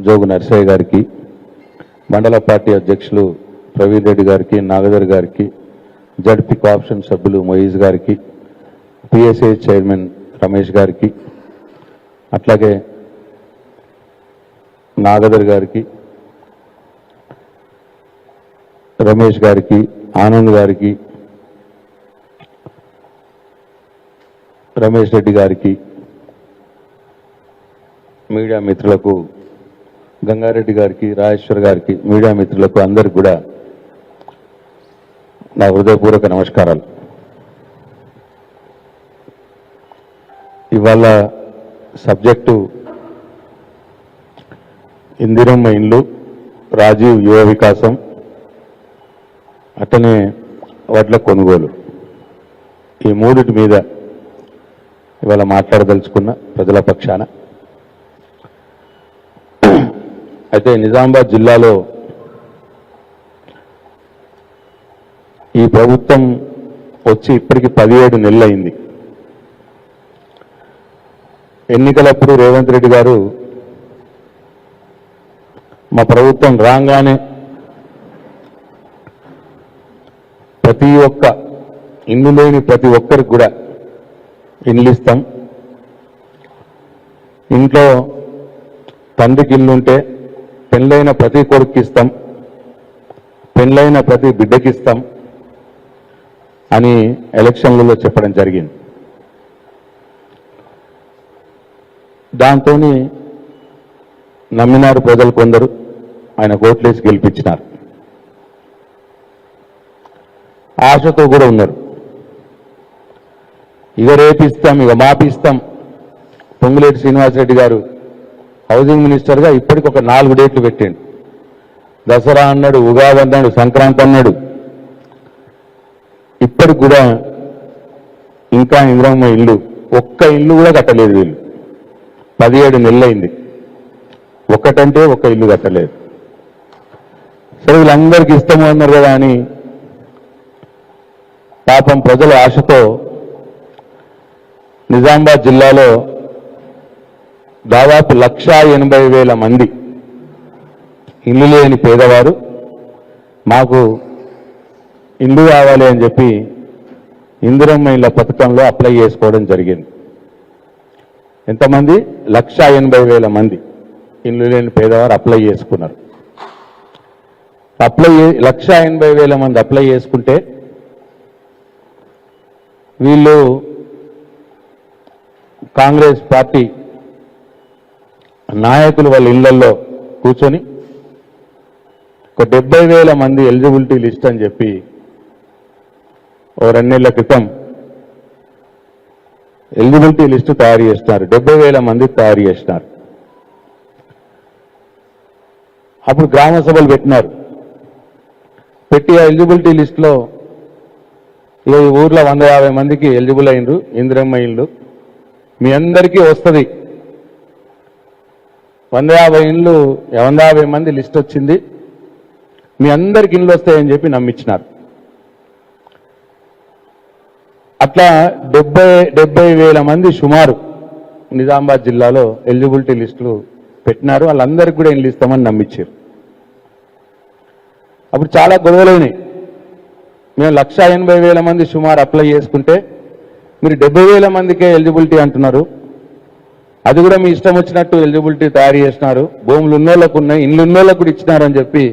జోగు నర్సయ్య గారికి, మండల పార్టీ అధ్యక్షులు ప్రవీణ్ రెడ్డి గారికి, నాగదర్ గారికి, జడ్పీ కోఆప్షన్ సభ్యులు మొయిజ్ గారికి, పిఎస్ఏ చైర్మన్ రమేష్ గారికి, అట్లాగే నాగదర్ గారికి, రమేష్ గారికి, ఆనంద్ గారికి, రమేష్ రెడ్డి గారికి, మీడియా మిత్రులకు, గంగారెడ్డి గారికి, రాజేశ్వర్ గారికి, మీడియా మిత్రులకు అందరికి కూడా నా హృదయపూర్వక నమస్కారాలు. ఇవాళ సబ్జెక్టు ఇందిరమ్మ ఇండ్లు, రాజీవ్ యువ వికాసం, అట్లనే వడ్ల కొనుగోలు, ఈ మూడిటి మీద ఇవాళ మాట్లాడదలుచుకున్న ప్రజల పక్షాన. అయితే నిజామాబాద్ జిల్లాలో ఈ ప్రభుత్వం వచ్చి ఇప్పటికి 17 నెలలు అయింది. ఎన్నికలప్పుడు రేవంత్ రెడ్డి గారు మా ప్రభుత్వం రాగానే ప్రతి ఒక్క ఇల్లు లేని ప్రతి ఒక్కరికి కూడా ఇల్లు ఇస్తాం, ఇంట్లో తండ్రికి ఇల్లు ఉంటే పెళ్ళైన ప్రతి కొడుకు ఇస్తాం, పెళ్ళైన ప్రతి బిడ్డకి ఇస్తాం అని ఎలక్షన్లలో చెప్పడం జరిగింది. దాంతో నమ్మినారు ప్రజలు కొందరు, ఆయన కోట్లేసి గెలిపించినారు. ఆశతో కూడా ఉన్నారు, ఇక రేపిస్తాం, ఇక మాపిస్తాం. పొంగులేటి శ్రీనివాసరెడ్డి గారు హౌసింగ్ మినిస్టర్గా ఇప్పటికి ఒక 4 డేట్లు పెట్టండి. దసరా అన్నాడు, ఉగాది అన్నాడు, సంక్రాంతి అన్నాడు. ఇప్పటికి కూడా ఇంకా ఇందిరమ్మ ఇల్లు ఒక్క ఇల్లు కూడా కట్టలేదు వీళ్ళు. 17 నెలలైంది, ఒక్కటంటే ఒక్క ఇల్లు కట్టలేదు. సరే వీళ్ళందరికీ ఇష్టము అన్నారు కదా అని పాపం ప్రజల ఆశతో నిజామాబాద్ జిల్లాలో దాదాపు 1,80,000 మంది ఇల్లు లేని పేదవారు మాకు ఇల్లు కావాలి అని చెప్పి ఇందిరమ్మ ఇళ్ళ పథకంలో అప్లై చేసుకోవడం జరిగింది. ఎంతమంది? 1,80,000 మంది ఇల్లు లేని పేదవారు అప్లై చేసుకున్నారు. 1,80,000 మంది అప్లై చేసుకుంటే వీళ్ళు కాంగ్రెస్ పార్టీ నాయకులు వాళ్ళ ఇళ్లలో కూర్చొని ఒక 70,000 మంది ఎలిజిబిలిటీ లిస్ట్ అని చెప్పి ఓ 2 నెలల క్రితం ఎలిజిబిలిటీ లిస్టు తయారు చేస్తున్నారు. 70,000 మంది తయారు చేసినారు. అప్పుడు గ్రామ సభలు పెట్టినారు. పెట్టి ఆ ఎలిజిబిలిటీ లిస్టులో ఈ ఊర్లో 150 మందికి ఎలిజిబుల్ అయినరు ఇందిరమ్మ ఇళ్ళు, మీ అందరికీ వస్తుంది. 150 మంది లిస్ట్ వచ్చింది, మీ అందరికి ఇళ్ళు వస్తాయని చెప్పి నమ్మించినారు. అట్లా 70,000 మంది సుమారు నిజామాబాద్ జిల్లాలో ఎలిజిబిలిటీ లిస్టులు పెట్టినారు. వాళ్ళందరికీ కూడా ఇళ్ళు ఇస్తామని నమ్మించారు. అప్పుడు చాలా గొడవలైనాయి. మేము 1,80,000 మంది సుమారు అప్లై చేసుకుంటే మీరు 70,000 మందికే ఎలిజిబిలిటీ అంటున్నారు, అది కూడా మీ ఇష్టం వచ్చినట్టు ఎలిజిబిలిటీ తయారు చేసినారు, భూములు ఉన్నోళ్ళకు ఉన్నాయి, ఇళ్ళు ఉన్నోళ్ళకు కూడా ఇచ్చినారని చెప్పి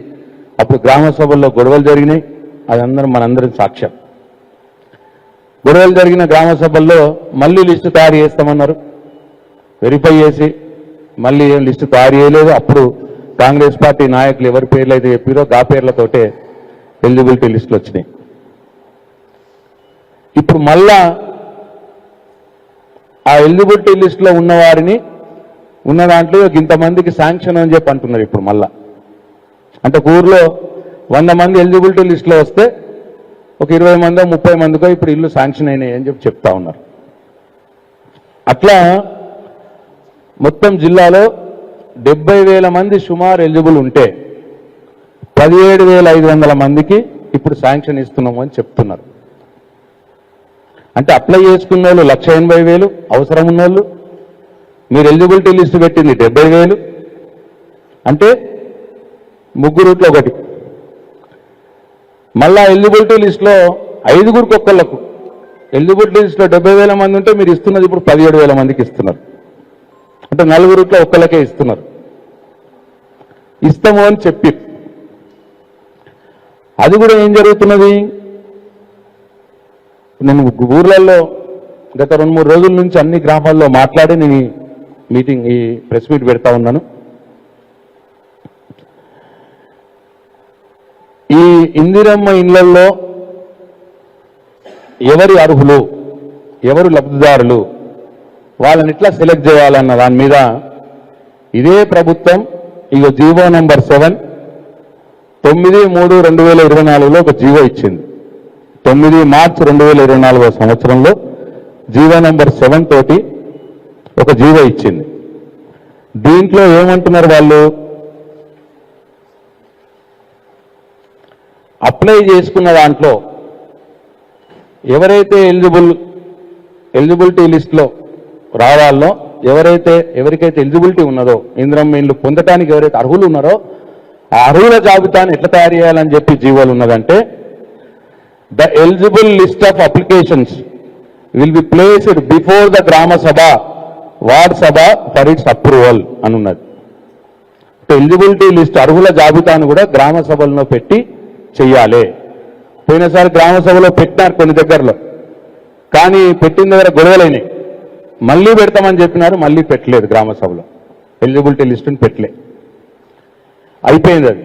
అప్పుడు గ్రామ సభల్లో గొడవలు జరిగినాయి. అది మనందరం సాక్ష్యం. గొడవలు జరిగిన గ్రామ సభల్లో మళ్ళీ లిస్టు తయారు చేస్తామన్నారు. వెరిఫై చేసి మళ్ళీ ఏం లిస్టు తయారు చేయలేదు. అప్పుడు కాంగ్రెస్ పార్టీ నాయకులు ఎవరి పేర్లు అయితే చెప్పారో ఆ పేర్లతోటే ఎలిజిబిలిటీ లిస్టులు వచ్చినాయి. ఇప్పుడు మళ్ళా ఆ ఎలిజిబిలిటీ లిస్టులో ఉన్నవారిని ఉన్న దాంట్లో ఇంతమందికి శాంక్షన్ అని చెప్పి అంటున్నారు. ఇప్పుడు మళ్ళా అంటే ఊర్లో 100 మంది ఎలిజిబిలిటీ లిస్టులో వస్తే ఒక 20 మందో 30 మందికో ఇప్పుడు ఇల్లు శాంక్షన్ అయినాయి అని చెప్పి చెప్తా ఉన్నారు. అట్లా మొత్తం జిల్లాలో 70,000 మంది సుమారు ఎలిజిబుల్ ఉంటే 17,500 మందికి ఇప్పుడు శాంక్షన్ ఇస్తున్నాము అని చెప్తున్నారు. అంటే అప్లై చేసుకున్న వాళ్ళు 1,80,000 అవసరం ఉన్నోళ్ళు, మీరు ఎలిజిబిలిటీ లిస్టు పెట్టింది 70,000, అంటే ముగ్గురుట్లో ఒకటి. మళ్ళా ఎలిజిబిలిటీ లిస్టులో 5గురికి ఒక్కళ్ళకు ఎలిజిబిలిటీ లిస్టులో 70,000 మంది ఉంటే మీరు ఇస్తున్నది ఇప్పుడు 17,000 మందికి ఇస్తున్నారు. అంటే 4గురిట్లో ఒక్కళ్ళకే ఇస్తున్నారు. ఇస్తాము అని చెప్పి అది కూడా ఏం జరుగుతున్నది, నేను ఊర్లలో గత 2-3 రోజుల నుంచి అన్ని గ్రామాల్లో మాట్లాడి నేను ఈ ప్రెస్ మీట్ పెడతా ఉన్నాను. ఈ ఇందిరమ్మ ఇళ్లలో ఎవరి అర్హులు, ఎవరు లబ్ధిదారులు, వాళ్ళని ఎట్లా సెలెక్ట్ చేయాలన్న దాని మీద ఇదే ప్రభుత్వం ఇక జీవో నంబర్ 7 9/3/2024లో ఒక జీవో ఇచ్చింది. 9 మార్చి 2024 సంవత్సరంలో జీవో నంబర్ 7 తోటి ఒక జీవో ఇచ్చింది. దీంట్లో ఏమంటున్నారు వాళ్ళు, అప్లై చేసుకున్న దాంట్లో ఎవరైతే ఎలిజిబిలిటీ లిస్టులో రావాలో, ఎవరికైతే ఎలిజిబిలిటీ ఉన్నదో, ఇందిరమ్మ ఇల్లు పొందడానికి ఎవరైతే అర్హులు ఉన్నారో ఆ అర్హుల జాబితాను ఎట్లా తయారు చేయాలని చెప్పి జీవోలు ఉన్నదంటే, the eligible list of applications will be placed before the గ్రామ సభ ward Sabha for it's approval అని ఉన్నది. ఎలిజిబిలిటీ లిస్ట్ అర్హుల జాబితాను కూడా గ్రామ సభల్లో పెట్టి చెయ్యాలి. పోయినసారి గ్రామ సభలో పెట్టినారు కొన్ని దగ్గరలో, కానీ పెట్టిన దగ్గర గొడవలైనాయి. మళ్ళీ పెడతామని చెప్పినారు, మళ్ళీ పెట్టలేదు. గ్రామ సభలో ఎలిజిబిలిటీ లిస్టుని పెట్టలే, అయిపోయింది అది.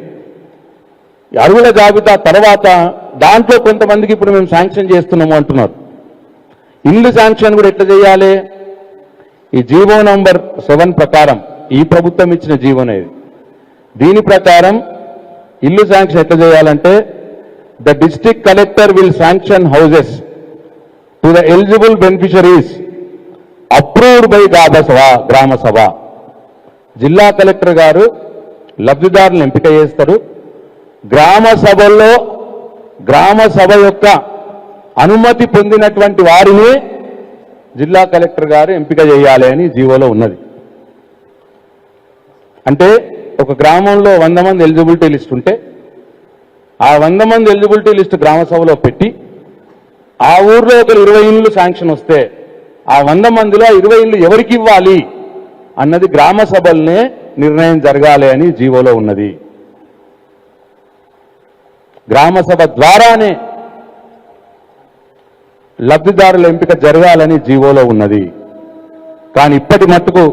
అర్హుల జాబితా తర్వాత దాంట్లో కొంతమందికి ఇప్పుడు మేము శాంక్షన్ చేస్తున్నాము అంటున్నారు. ఇల్లు శాంక్షన్ కూడా ఎట్లా చేయాలి, ఈ జీవో నంబర్ 7 ప్రకారం, ఈ ప్రభుత్వం ఇచ్చిన జీవోనేది, దీని ప్రకారం ఇల్లు శాంక్షన్ ఎట్లా చేయాలంటే, the district collector will sanction houses to the eligible beneficiaries approved by గ్రామ సభ. జిల్లా కలెక్టర్ గారు లబ్ధిదారులను ఎంపిక చేస్తారు. గ్రామ సభల్లో గ్రామ సభ యొక్క అనుమతి పొందినటువంటి వారిని జిల్లా కలెక్టర్ గారు ఎంపిక చేయాలి అని జీవోలో ఉన్నది. అంటే ఒక గ్రామంలో 100 మంది ఎలిజిబిలిటీ లిస్ట్ ఉంటే ఆ 100 మంది ఎలిజిబిలిటీ లిస్ట్ గ్రామ సభలో పెట్టి, ఆ ఊర్లో ఒక 20 ఇళ్ళు శాంక్షన్ వస్తే ఆ 100 మందిలో 20 ఇళ్ళు ఎవరికి ఇవ్వాలి అన్నది గ్రామ సభలనే నిర్ణయం జరగాలి అని జీవోలో ఉన్నది. గ్రామ సభ ద్వారానే లబ్ధిదారుల ఎంపిక జరగాలని జీవోలో ఉన్నది. కానీ ఇప్పటి మట్టుకు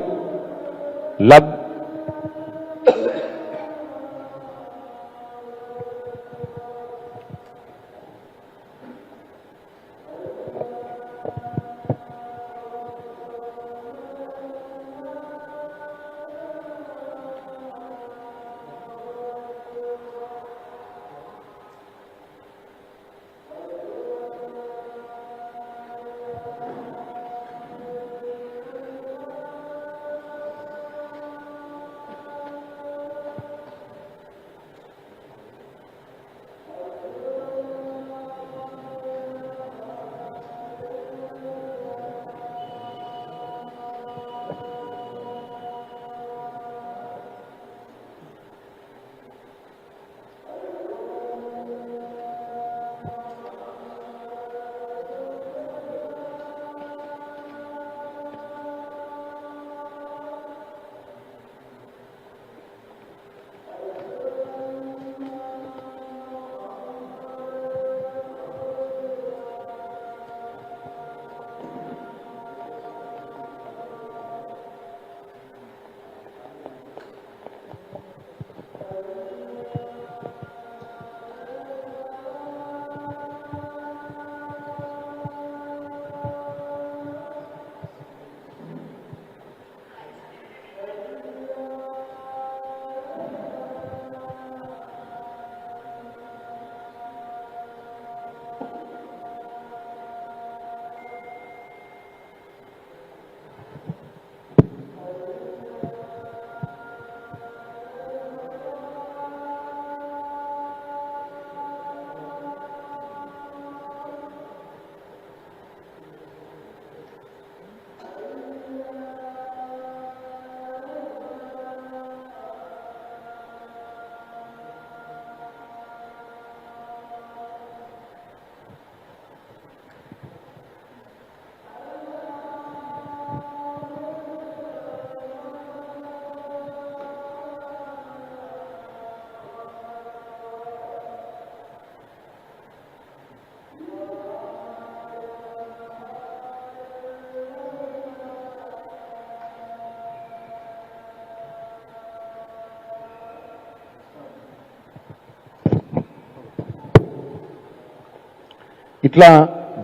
ఇట్లా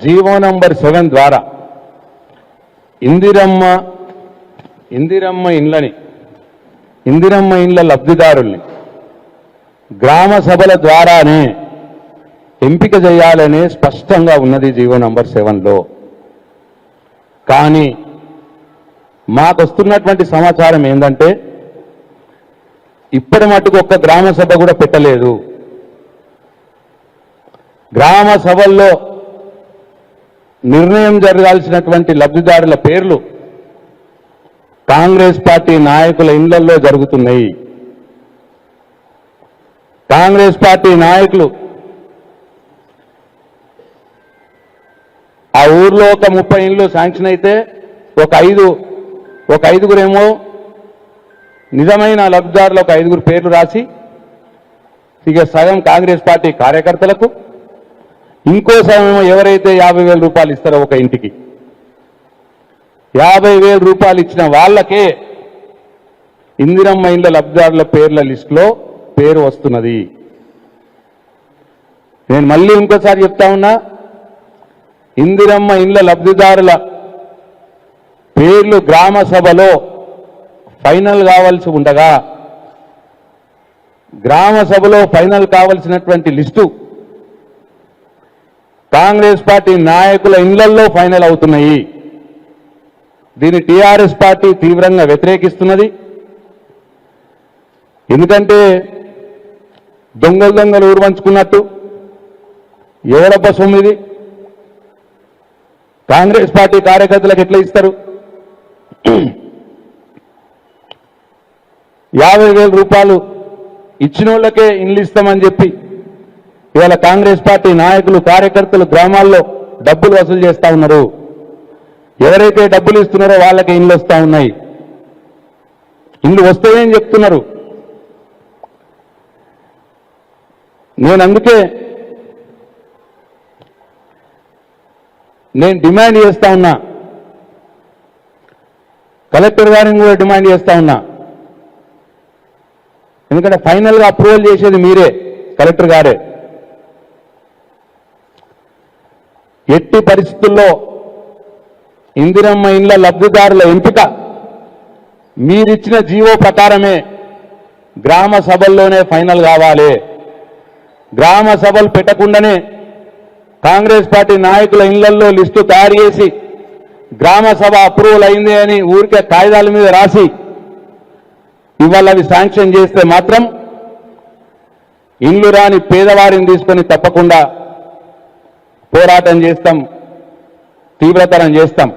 జీవో నంబర్ 7 ద్వారా ఇందిరమ్మ ఇండ్ల లబ్ధిదారుల్ని గ్రామ సభల ద్వారానే ఎంపిక చేయాలనే స్పష్టంగా ఉన్నది జీవో నంబర్ 7లో. కానీ మాకు వస్తున్నటువంటి సమాచారం ఏంటంటే ఇప్పటి మటుకు ఒక్క గ్రామ సభ కూడా పెట్టలేదు. గ్రామ సభల్లో నిర్ణయం జరగాల్సినటువంటి లబ్ధిదారుల పేర్లు కాంగ్రెస్ పార్టీ నాయకుల ఇళ్లలో జరుగుతున్నాయి. కాంగ్రెస్ పార్టీ నాయకులు ఆ ఊర్లో ఒక 30 ఇండ్లు శాంక్షన్ అయితే ఒక ఐదుగురేమో నిజమైన లబ్ధిదారులు ఒక 5 పేర్లు రాసి ఇక సగం కాంగ్రెస్ పార్టీ కార్యకర్తలకు, ఇంకో సగం ఎవరైతే 50,000 రూపాయలు ఇస్తారో ఒక ఇంటికి 50,000 రూపాయలు ఇచ్చిన వాళ్ళకే ఇందిరమ్మ ఇండ్ల లబ్ధిదారుల పేర్ల లిస్టులో పేరు వస్తున్నది. నేను మళ్ళీ ఇంకోసారి చెప్తా ఉన్నా, ఇందిరమ్మ ఇండ్ల లబ్ధిదారుల పేర్లు గ్రామ సభలో ఫైనల్ కావాల్సి ఉండగా గ్రామ సభలో ఫైనల్ కావాల్సినటువంటి లిస్టు కాంగ్రెస్ పార్టీ నాయకుల ఇళ్లల్లో ఫైనల్ అవుతున్నాయి. దీన్ని టీఆర్ఎస్ పార్టీ తీవ్రంగా వ్యతిరేకిస్తున్నది. ఎందుకంటే దొంగలు ఊరువంచుకున్నట్టు ఎవరబ్బ సొమ్మిది కాంగ్రెస్ పార్టీ కార్యకర్తలకు ఎట్లా ఇస్తారు? 50,000 రూపాయలు ఇచ్చిన వాళ్ళకే ఇండ్లు ఇస్తామని చెప్పి ఇవాళ కాంగ్రెస్ పార్టీ నాయకులు కార్యకర్తలు గ్రామాల్లో డబ్బులు వసూలు చేస్తా ఉన్నారు. ఎవరైతే డబ్బులు ఇస్తున్నారో వాళ్ళకి ఇండ్లు వస్తా ఉన్నాయి. ఇండ్లు వస్తాయని చెప్తున్నారు. నేను డిమాండ్ చేస్తా ఉన్నా, కలెక్టర్ గారిని కూడా డిమాండ్ చేస్తా ఉన్నా. ఎందుకంటే ఫైనల్గా అప్రూవల్ చేసేది మీరే, కలెక్టర్ గారే. ఎట్టి పరిస్థితుల్లో ఇందిరమ్మ ఇండ్ల లబ్ధిదారుల ఎంపిక మీరిచ్చిన జీవో ప్రకారమే గ్రామ సభల్లోనే ఫైనల్ కావాలి. గ్రామ సభలు పెట్టకుండానే కాంగ్రెస్ పార్టీ నాయకుల ఇళ్లలో లిస్టు తయారు చేసి గ్రామ సభ అప్రూవల్ అయింది అని ఊరికే కాగితాల మీద రాసి ఇవాళ అవి శాంక్షన్ చేస్తే మాత్రం ఇండ్లు రాని పేదవారిని తీసుకొని తప్పకుండా పోరాటం చేస్తాం, తీవ్రతరం చేస్తాం.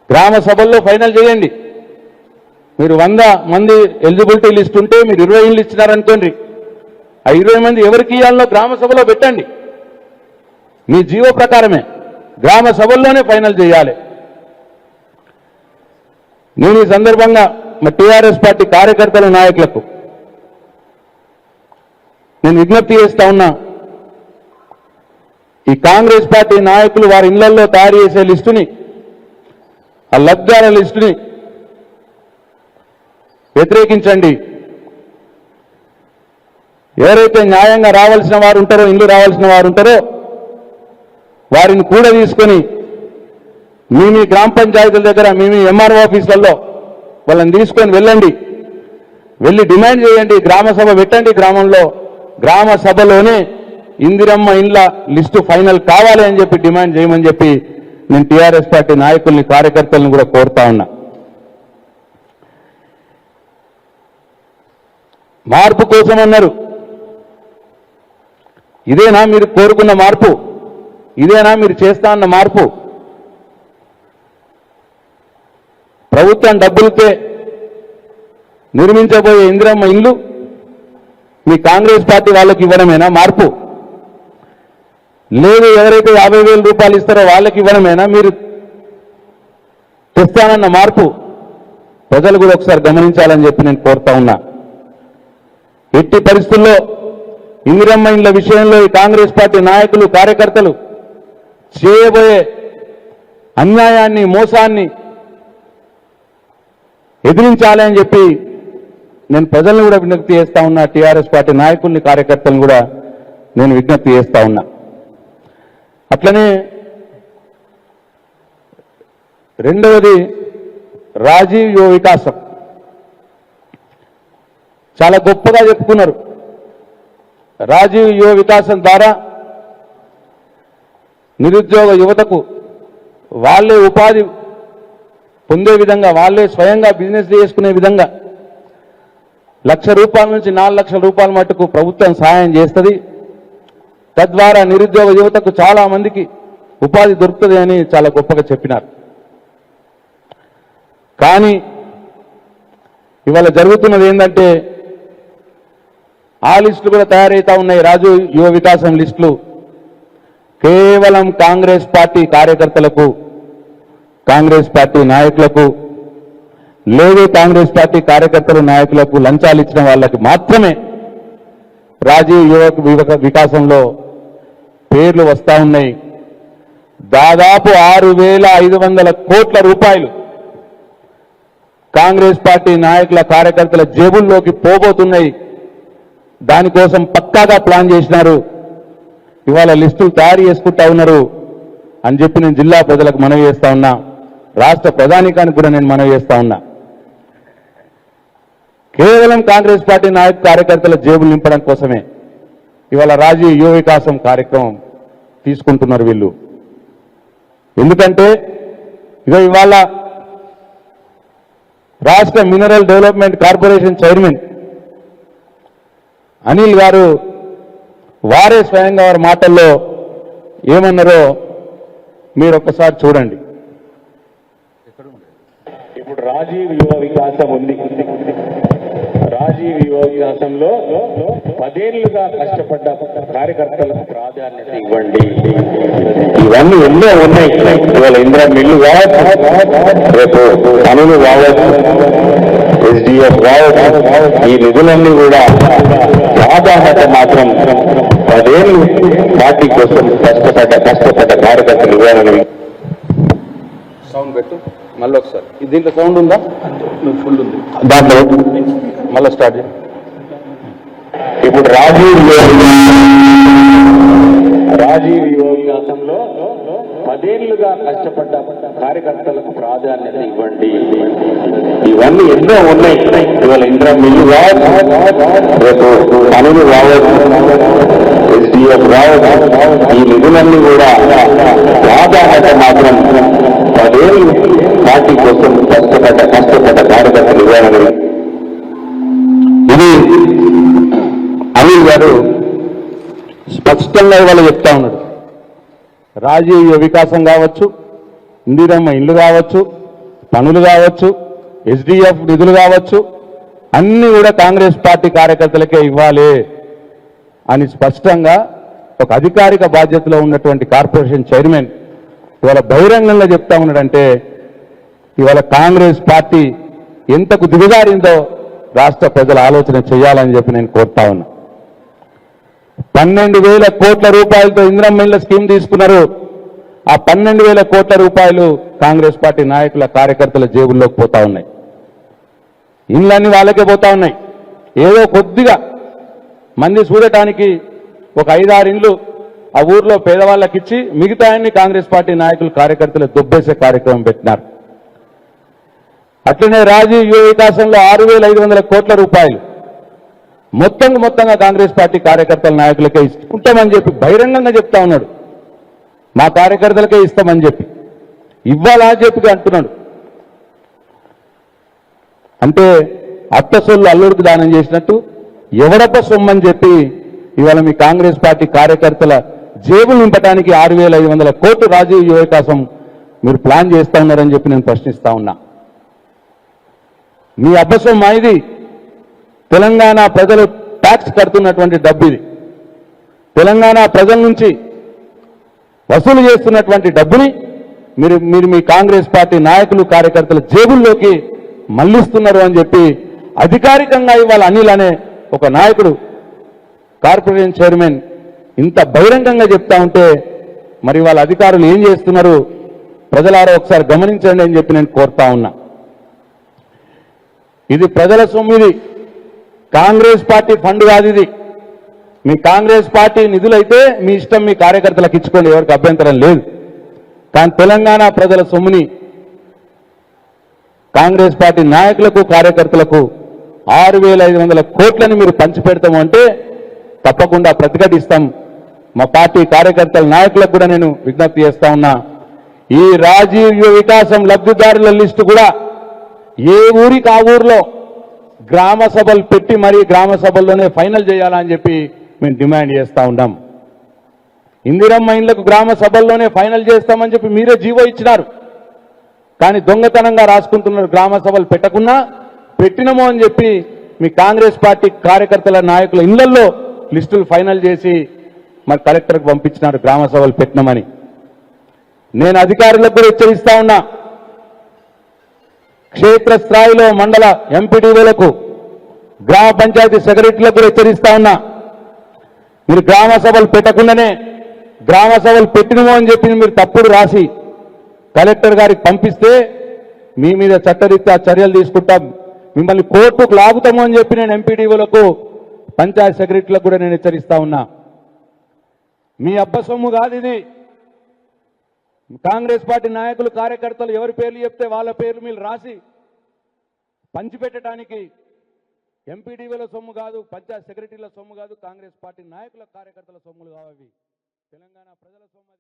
గ్రామ సభల్లో ఫైనల్ చేయండి. మీరు 100 మంది ఎలిజిబిలిటీ లిస్ట్ ఉంటే మీరు 20 ఇండ్లు ఇచ్చినారనుకోండి, ఆ 20 మంది ఎవరికి ఇవ్వాలో గ్రామ సభలో పెట్టండి. మీ జీవో ప్రకారమే గ్రామ సభల్లోనే ఫైనల్ చేయాలి. నేను ఈ సందర్భంగా మా టీఆర్ఎస్ పార్టీ కార్యకర్తల నాయకులకు నేను విజ్ఞప్తి చేస్తా ఉన్నా, ఈ కాంగ్రెస్ పార్టీ నాయకులు వారి ఇళ్లలో తయారు చేసే లిస్టుని, ఆ లబ్ధిదారుల లిస్టుని వ్యతిరేకించండి. ఎవరైతే న్యాయంగా రావాల్సిన వారు ఉంటారో, ఇల్లు రావాల్సిన వారు ఉంటారో వారిని కూడా తీసుకొని మీ గ్రామ పంచాయతీల దగ్గర మీ ఎంఆర్ఓ ఆఫీసులలో వాళ్ళని తీసుకొని వెళ్ళండి. వెళ్ళి డిమాండ్ చేయండి, గ్రామ సభ పెట్టండి. గ్రామంలో గ్రామ సభలోనే ఇందిరమ్మ ఇండ్ల లిస్టు ఫైనల్ కావాలి అని చెప్పి డిమాండ్ చేయమని చెప్పి నేను టీఆర్ఎస్ పార్టీ నాయకుల్ని, కార్యకర్తలను కూడా కోరుతా ఉన్నా. మార్పు కోసం అన్నారు. ఇదేనా మీరు కోరుకున్న మార్పు? ఇదేనా మీరు చేస్తా అన్న మార్పు? ప్రభుత్వం డబ్బులకే నిర్మించబోయే ఇందిరమ్మ ఇండ్లు మీ కాంగ్రెస్ పార్టీ వాళ్ళకి ఇవ్వడమేనా మార్పు? లేదు ఎవరైతే 50,000 రూపాయలు ఇస్తారో వాళ్ళకి ఇవ్వడమేనా మీరు తెస్తానన్న మార్పు? ప్రజలు కూడా ఒకసారి గమనించాలని చెప్పి నేను కోరుతా ఉన్నా. ఎట్టి పరిస్థితుల్లో ఇందిరమ్మ ఇండ్ల విషయంలో ఈ కాంగ్రెస్ పార్టీ నాయకులు, కార్యకర్తలు చేయబోయే అన్యాయాన్ని, మోసాన్ని ఎదిరించాలి అని చెప్పి నేను ప్రజలను కూడా విజ్ఞప్తి చేస్తా ఉన్నా. టీఆర్ఎస్ పార్టీ నాయకుల్ని, కార్యకర్తలను కూడా నేను విజ్ఞప్తి చేస్తా ఉన్నా. అట్లనే రెండవది రాజీవ్ యువ వికాసం. చాలా గొప్పగా చెప్పుకున్నారు. రాజీవ్ యువ వికాసం ద్వారా నిరుద్యోగ యువతకు వాళ్ళే ఉపాధి పొందే విధంగా, వాళ్ళే స్వయంగా బిజినెస్ చేసుకునే విధంగా ₹1,00,000 నుంచి 4 లక్షల రూపాయల మట్టుకు ప్రభుత్వం సహాయం చేస్తుంది. తద్వారా నిరుద్యోగ యువతకు చాలా మందికి ఉపాధి దొరుకుతుంది అని చాలా గొప్పగా చెప్పినారు. కానీ ఇవాళ జరుగుతున్నది ఏంటంటే ఆ లిస్టులు కూడా తయారవుతా ఉన్నాయి. రాజు యువ వికాసం లిస్టులు కేవలం కాంగ్రెస్ పార్టీ కార్యకర్తలకు, కాంగ్రెస్ పార్టీ నాయకులకు, లేదు కాంగ్రెస్ పార్టీ కార్యకర్తలు నాయకులకు లంచాలు ఇచ్చిన వాళ్ళకి మాత్రమే రాజీవ్ యువ వికాసంలో పేర్లు వస్తా ఉన్నాయి. దాదాపు 6,500 కోట్ల రూపాయలు కాంగ్రెస్ పార్టీ నాయకుల కార్యకర్తల జేబుల్లోకి పోబోతున్నాయి. దానికోసం పక్కాగా ప్లాన్ చేసినారు. ఇవాళ లిస్టులు తయారు చేసుకుంటా ఉన్నారు అని చెప్పి నేను జిల్లా ప్రజలకు మనవి చేస్తా ఉన్నా, రాష్ట్ర ప్రధానికానికి కూడా నేను మనవి చేస్తా ఉన్నా. కేవలం కాంగ్రెస్ పార్టీ నాయక కార్యకర్తల జేబులు నింపడం కోసమే ఇవాళ రాజీవ్ యువ వికాసం కార్యక్రమం తీసుకుంటున్నారు వీళ్ళు. ఎందుకంటే ఇవాళ రాష్ట్ర mineral development corporation chairman Anil గారు వారే స్వయంగా వారి మాటల్లో ఏమన్నారో మీరు ఒక్కసారి చూడండి. ఇప్పుడు రాజీవ్ యువ వికాసం ఉంది. రాజీవ్ యువ వికాసంలో 10 ఏళ్లుగా కష్టపడ్డ కార్యకర్తలకు ప్రాధాన్యత ఇవ్వండి. ఇవన్నీ ఎన్నో ఉన్నాయి. ఇవాళ ఇందిరా మిల్లు కావచ్చు, రేపు పనులు కావచ్చు, SDF కావచ్చు, ఈ నిధులన్నీ కూడా ప్రాధాన్యత మాత్రం 10 ఏళ్ళు పార్టీ కోసం కష్టపడ్డ కార్యకర్తలు ఇవ్వాలని. సౌండ్ పెట్టు మళ్ళీ ఒకసారి. దీంట్లో సౌండ్ ఉందా? ఫుల్ ఉంది. దాంట్లో మళ్ళీ స్టార్ట్ చేయి. ఇప్పుడు రాజీవ్ యువ వికాసంలో 10 ఏళ్లుగా కష్టపడ్డ కార్యకర్తలకు ప్రాధాన్యత ఇవ్వండి. ఇవన్నీ ఎన్నో ఉన్నాయి. ఇవాళ ఇందిరా మిల్లు కావచ్చు, రేపు పనులు కావచ్చు, SDF కావచ్చు, ఈ నిధులన్నీ కూడా ప్రాధాన్యత మాత్రం 10 ఏళ్ళు పార్టీ కోసం కష్టపడ్డ కార్యకర్తలు ఇవ్వాలని. ఇది అనిల్ గారు స్పష్టంగా ఇవాళ చెప్తా ఉన్నాడు. రాజీవ్ యువ వికాసం కావచ్చు, ఇందిరమ్మ ఇల్లు కావచ్చు, పనులు కావచ్చు, SDF నిధులు కావచ్చు, అన్ని కూడా కాంగ్రెస్ పార్టీ కార్యకర్తలకే ఇవ్వాలి అని స్పష్టంగా ఒక అధికారిక బాధ్యతలో ఉన్నటువంటి కార్పొరేషన్ చైర్మన్ ఇవాళ బహిరంగంగా చెప్తా ఉన్నాడంటే ఇవాళ కాంగ్రెస్ పార్టీ ఎంతకు దిగజారిందో రాష్ట్ర ప్రజలు ఆలోచన చేయాలని చెప్పి నేను కోరుతా ఉన్నా. 12,000 కోట్ల రూపాయలతో ఇందిరమ్మ ఇళ్ల స్కీమ్ తీసుకున్నారు. ఆ 12,000 కోట్ల రూపాయలు కాంగ్రెస్ పార్టీ నాయకుల కార్యకర్తల జేబుల్లోకి పోతా ఉన్నాయి. ఇండ్లన్నీ వాళ్ళకే పోతా ఉన్నాయి. ఏదో కొద్దిగా మంది చూడటానికి ఒక 5-6 ఇండ్లు ఆ ఊర్లో పేదవాళ్ళకి ఇచ్చి మిగతా అన్ని కాంగ్రెస్ పార్టీ నాయకులు కార్యకర్తలు దొబ్బేసే కార్యక్రమం పెట్టినారు. అట్లనే రాజీవ్ యువ వికాసంలో 6,500 కోట్ల రూపాయలు మొత్తంగా కాంగ్రెస్ పార్టీ కార్యకర్తల నాయకులకే ఇస్తుంటామని చెప్పి బహిరంగంగా చెప్తా ఉన్నాడు. మా కార్యకర్తలకే ఇస్తామని చెప్పి ఇవ్వాలా చెప్పి అంటున్నాడు. అంటే అత్త సొల్లు అల్లుడికి దానం చేసినట్టు ఎవడప్ప సొమ్మని చెప్పి ఇవాళ మీ కాంగ్రెస్ పార్టీ కార్యకర్తల జేబులు నింపడానికి 6,500 కోట్లు రాజీవ్ యువ వికాసం మీరు ప్లాన్ చేస్తా ఉన్నారని చెప్పి నేను ప్రశ్నిస్తా ఉన్నా. మీ అబ్బసం ఇది తెలంగాణ ప్రజలు ట్యాక్స్ కడుతున్నటువంటి డబ్బు ఇది. తెలంగాణ ప్రజల నుంచి వసూలు చేస్తున్నటువంటి డబ్బుని మీరు మీ కాంగ్రెస్ పార్టీ నాయకులు కార్యకర్తల జేబుల్లోకి మళ్లిస్తున్నారు అని చెప్పి అధికారికంగా ఇవాళ అనిల్ అనే ఒక నాయకుడు కార్పొరేషన్ చైర్మన్ ఇంత బహిరంగంగా చెప్తా ఉంటే మరి వాళ్ళ అధికారులు ఏం చేస్తున్నారు ప్రజలారా ఒకసారి గమనించండి అని చెప్పి నేను కోరుతా ఉన్నా. ఇది ప్రజల సొమ్ము, ఇది కాంగ్రెస్ పార్టీ ఫండ్ కాదు. ఇది మీ కాంగ్రెస్ పార్టీ నిధులైతే మీ ఇష్టం, మీ కార్యకర్తలకు ఇచ్చుకోండి, ఎవరికి అభ్యంతరం లేదు. కానీ తెలంగాణ ప్రజల సొమ్ముని కాంగ్రెస్ పార్టీ నాయకులకు కార్యకర్తలకు 6,500 కోట్లని మీరు పంచిపెడతాము అంటే తప్పకుండా ప్రతిఘటిస్తాం. మా పార్టీ కార్యకర్తల నాయకులకు కూడా నేను విజ్ఞప్తి చేస్తా ఉన్నా, ఈ రాజీవ్ యువ వికాసం లబ్ధిదారుల లిస్టు కూడా ఏ ఊరికి ఆ ఊర్లో గ్రామ సభలు పెట్టి మరీ గ్రామ సభల్లోనే ఫైనల్ చేయాలని చెప్పి మేము డిమాండ్ చేస్తా ఉన్నాం. ఇందిరమ్మ ఇండ్లకు గ్రామ సభల్లోనే ఫైనల్ చేస్తామని చెప్పి మీరే జీవో ఇచ్చినారు. కానీ దొంగతనంగా రాసుకుంటున్నారు, గ్రామ సభలు పెట్టకున్నా పెట్టినమో అని చెప్పి మీ కాంగ్రెస్ పార్టీ కార్యకర్తల నాయకుల ఇళ్లలో లిస్టులు ఫైనల్ చేసి మరి కలెక్టర్కి పంపించినారు గ్రామ సభలు పెట్టినామని. నేను అధికారులకు కూడా హెచ్చరిస్తా ఉన్నా, క్షేత్రస్థాయిలో మండల ఎంపీడీఓలకు గ్రామ పంచాయతీ సెక్రటరీలకు కూడా హెచ్చరిస్తా ఉన్నా, మీరు గ్రామ సభలు పెట్టకుండానే గ్రామ సభలు పెట్టినమో అని చెప్పి మీరు తప్పుడు రాసి కలెక్టర్ గారికి పంపిస్తే మీ మీద చట్టరీత్యా చర్యలు తీసుకుంటాం, మిమ్మల్ని కోర్టుకు లాగుతాము అని చెప్పి నేను ఎంపీడీఓలకు పంచాయత్ సెక్రటరీలకు కూడా నేను హెచ్చరిస్తా ఉన్నా. మీ అబ్బ సొమ్ము కాదు ఇది. కాంగ్రెస్ పార్టీ నాయకులు కార్యకర్తలు ఎవరి పేర్లు చెప్తే వాళ్ళ పేర్లు మీరు రాసి పంచిపెట్టడానికి ఎంపీడీఓల సొమ్ము కాదు, పంచాయత్ సెక్రటరీల సొమ్ము కాదు, కాంగ్రెస్ పార్టీ నాయకుల కార్యకర్తల సొమ్ములు కావాలి. తెలంగాణ ప్రజల సొమ్ము.